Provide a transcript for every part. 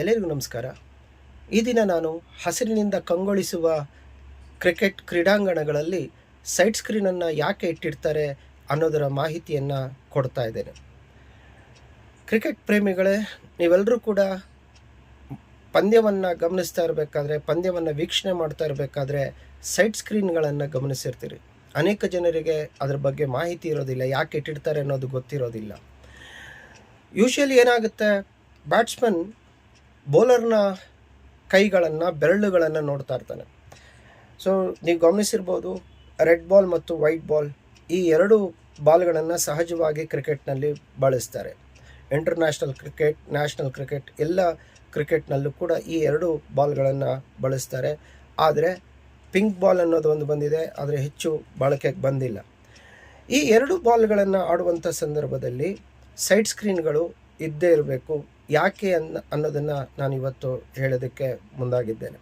ಎಲ್ಲರಿಗೂ ನಮಸ್ಕಾರ. ಈ ದಿನ ನಾನು ಹಸಿರಿನಿಂದ ಕಂಗೊಳಿಸುವ ಕ್ರಿಕೆಟ್ ಕ್ರೀಡಾಂಗಣಗಳಲ್ಲಿ ಸೈಡ್ ಸ್ಕ್ರೀನನ್ನು ಯಾಕೆ ಇಟ್ಟಿರ್ತಾರೆ ಅನ್ನೋದರ ಮಾಹಿತಿಯನ್ನು ಕೊಡ್ತಾ ಇದ್ದೇನೆ. ಕ್ರಿಕೆಟ್ ಪ್ರೇಮಿಗಳೇ, ನೀವೆಲ್ಲರೂ ಕೂಡ ಪಂದ್ಯವನ್ನು ಗಮನಿಸ್ತಾ ಇರಬೇಕಾದ್ರೆ, ಪಂದ್ಯವನ್ನು ವೀಕ್ಷಣೆ ಮಾಡ್ತಾ ಇರಬೇಕಾದ್ರೆ ಸೈಡ್ ಸ್ಕ್ರೀನ್ಗಳನ್ನು ಗಮನಿಸಿರ್ತೀರಿ. ಅನೇಕ ಜನರಿಗೆ ಅದರ ಬಗ್ಗೆ ಮಾಹಿತಿ ಇರೋದಿಲ್ಲ, ಯಾಕೆ ಇಟ್ಟಿರ್ತಾರೆ ಅನ್ನೋದು ಗೊತ್ತಿರೋದಿಲ್ಲ. ಯೂಶಲಿ ಏನಾಗುತ್ತೆ, ಬ್ಯಾಟ್ಸ್ಮನ್ ಬೌಲರ್ನ ಕೈಗಳನ್ನು, ಬೆರಳುಗಳನ್ನು ನೋಡ್ತಾ ಇರ್ತಾನೆ. ಸೊ ನೀವು ಗಮನಿಸಿರ್ಬೋದು, ರೆಡ್ ಬಾಲ್ ಮತ್ತು ವೈಟ್ ಬಾಲ್ ಈ ಎರಡು ಬಾಲ್ಗಳನ್ನು ಸಹಜವಾಗಿ ಕ್ರಿಕೆಟ್ನಲ್ಲಿ ಬಳಸ್ತಾರೆ. ಇಂಟರ್ನ್ಯಾಷನಲ್ ಕ್ರಿಕೆಟ್, ನ್ಯಾಷನಲ್ ಕ್ರಿಕೆಟ್ ಎಲ್ಲ ಕ್ರಿಕೆಟ್ನಲ್ಲೂ ಕೂಡ ಈ ಎರಡು ಬಾಲ್ಗಳನ್ನು ಬಳಸ್ತಾರೆ. ಆದರೆ ಪಿಂಕ್ ಬಾಲ್ ಅನ್ನೋದು ಒಂದು ಬಂದಿದೆ, ಆದರೆ ಹೆಚ್ಚು ಬಳಕೆಗೆ ಬಂದಿಲ್ಲ. ಈ ಎರಡು ಬಾಲ್ಗಳನ್ನು ಆಡುವಂಥ ಸಂದರ್ಭದಲ್ಲಿ ಸೈಡ್ ಸ್ಕ್ರೀನ್ಗಳು ಇದ್ದೇ ಇರಬೇಕು. ಯಾಕೆ ಅನ್ನೋದನ್ನು ನಾನು ಇವತ್ತು ಹೇಳೋದಕ್ಕೆ ಮುಂದಾಗಿದ್ದೇನೆ.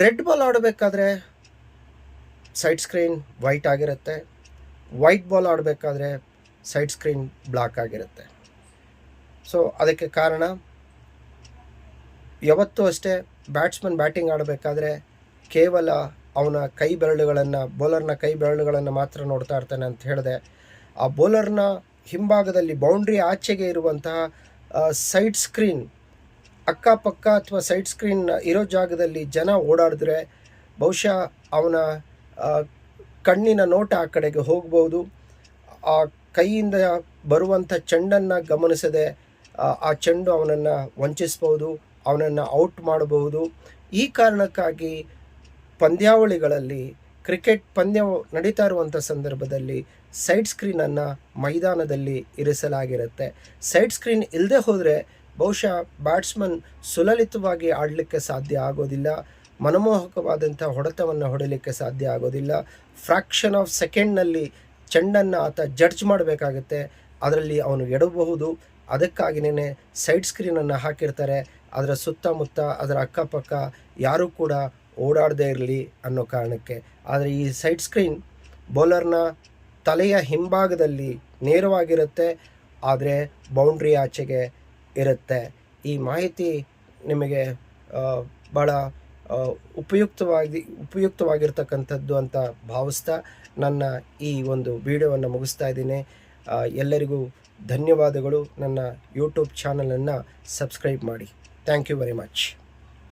ರೆಡ್ ಬಾಲ್ ಆಡಬೇಕಾದ್ರೆ ಸೈಡ್ ಸ್ಕ್ರೀನ್ ವೈಟ್ ಆಗಿರುತ್ತೆ, ವೈಟ್ ಬಾಲ್ ಆಡಬೇಕಾದ್ರೆ ಸೈಡ್ ಸ್ಕ್ರೀನ್ ಬ್ಲಾಕ್ ಆಗಿರುತ್ತೆ. ಸೊ ಅದಕ್ಕೆ ಕಾರಣ, ಯಾವತ್ತೂ ಅಷ್ಟೇ ಬ್ಯಾಟ್ಸ್ಮನ್ ಬ್ಯಾಟಿಂಗ್ ಆಡಬೇಕಾದ್ರೆ ಕೇವಲ ಅವನ ಕೈ ಬೆರಳುಗಳನ್ನು, ಬೌಲರ್ನ ಕೈ ಬೆರಳುಗಳನ್ನು ಮಾತ್ರ ನೋಡ್ತಾ ಇರ್ತಾನೆ ಅಂತ ಹೇಳಿದೆ. ಆ ಬೌಲರ್ನ ಹಿಂಭಾಗದಲ್ಲಿ ಬೌಂಡ್ರಿ ಆಚೆಗೆ ಇರುವಂತಹ ಸೈಡ್ ಸ್ಕ್ರೀನ್ ಅಕ್ಕಪಕ್ಕ ಅಥವಾ ಸೈಡ್ ಸ್ಕ್ರೀನ್ ಇರೋ ಜಾಗದಲ್ಲಿ ಜನ ಓಡಾಡಿದ್ರೆ ಬಹುಶಃ ಅವನ ಕಣ್ಣಿನ ನೋಟ ಆ ಕಡೆಗೆ ಹೋಗ್ಬೋದು. ಆ ಕೈಯಿಂದ ಬರುವಂಥ ಚೆಂಡನ್ನು ಗಮನಿಸದೆ ಆ ಚೆಂಡು ಅವನನ್ನು ವಂಚಿಸ್ಬೋದು, ಅವನನ್ನು ಔಟ್ ಮಾಡಬಹುದು. ಈ ಕಾರಣಕ್ಕಾಗಿ ಪಂದ್ಯಾವಳಿಗಳಲ್ಲಿ, ಕ್ರಿಕೆಟ್ ಪಂದ್ಯ ನಡೀತಾ ಇರುವಂಥ ಸಂದರ್ಭದಲ್ಲಿ ಸೈಡ್ ಸ್ಕ್ರೀನನ್ನು ಮೈದಾನದಲ್ಲಿ ಇರಿಸಲಾಗಿರುತ್ತೆ. ಸೈಡ್ ಸ್ಕ್ರೀನ್ ಇಲ್ಲದೆ ಹೋದರೆ ಬಹುಶಃ ಬ್ಯಾಟ್ಸ್ಮನ್ ಸುಲಲಿತವಾಗಿ ಆಡಲಿಕ್ಕೆ ಸಾಧ್ಯ ಆಗೋದಿಲ್ಲ, ಮನಮೋಹಕವಾದಂಥ ಹೊಡೆತವನ್ನು ಹೊಡೆಯಲಿಕ್ಕೆ ಸಾಧ್ಯ ಆಗೋದಿಲ್ಲ. ಫ್ರ್ಯಾಕ್ಷನ್ ಆಫ್ ಸೆಕೆಂಡ್ನಲ್ಲಿ ಚೆಂಡನ್ನು ಆತ ಜಡ್ಜ್ ಮಾಡಬೇಕಾಗತ್ತೆ, ಅದರಲ್ಲಿ ಅವನು ಎಡಬಹುದು. ಅದಕ್ಕಾಗಿಯೇ ಸೈಡ್ ಸ್ಕ್ರೀನನ್ನು ಹಾಕಿರ್ತಾರೆ. ಅದರ ಸುತ್ತಮುತ್ತ, ಅದರ ಅಕ್ಕಪಕ್ಕ ಯಾರೂ ಕೂಡ ಓಡಾಡದೇ ಇರಲಿ ಅನ್ನೋ ಕಾರಣಕ್ಕೆ. ಆದರೆ ಈ ಸೈಡ್ ಸ್ಕ್ರೀನ್ ಬೌಲರ್ನ ತಲೆಯ ಹಿಂಭಾಗದಲ್ಲಿ ನೇರವಾಗಿರುತ್ತೆ, ಆದರೆ ಬೌಂಡ್ರಿ ಆಚೆಗೆ ಇರುತ್ತೆ. ಈ ಮಾಹಿತಿ ನಿಮಗೆ ಭಾಳ ಉಪಯುಕ್ತವಾಗಿರ್ತಕ್ಕಂಥದ್ದು ಅಂತ ಭಾವಿಸ್ತಾ ನನ್ನ ಈ ಒಂದು ವಿಡಿಯೋವನ್ನು ಮುಗಿಸ್ತಾ ಇದ್ದೀನಿ. ಎಲ್ಲರಿಗೂ ಧನ್ಯವಾದಗಳು. ನನ್ನ ಯೂಟ್ಯೂಬ್ ಚಾನಲನ್ನು ಸಬ್ಸ್ಕ್ರೈಬ್ ಮಾಡಿ. Thank you very much.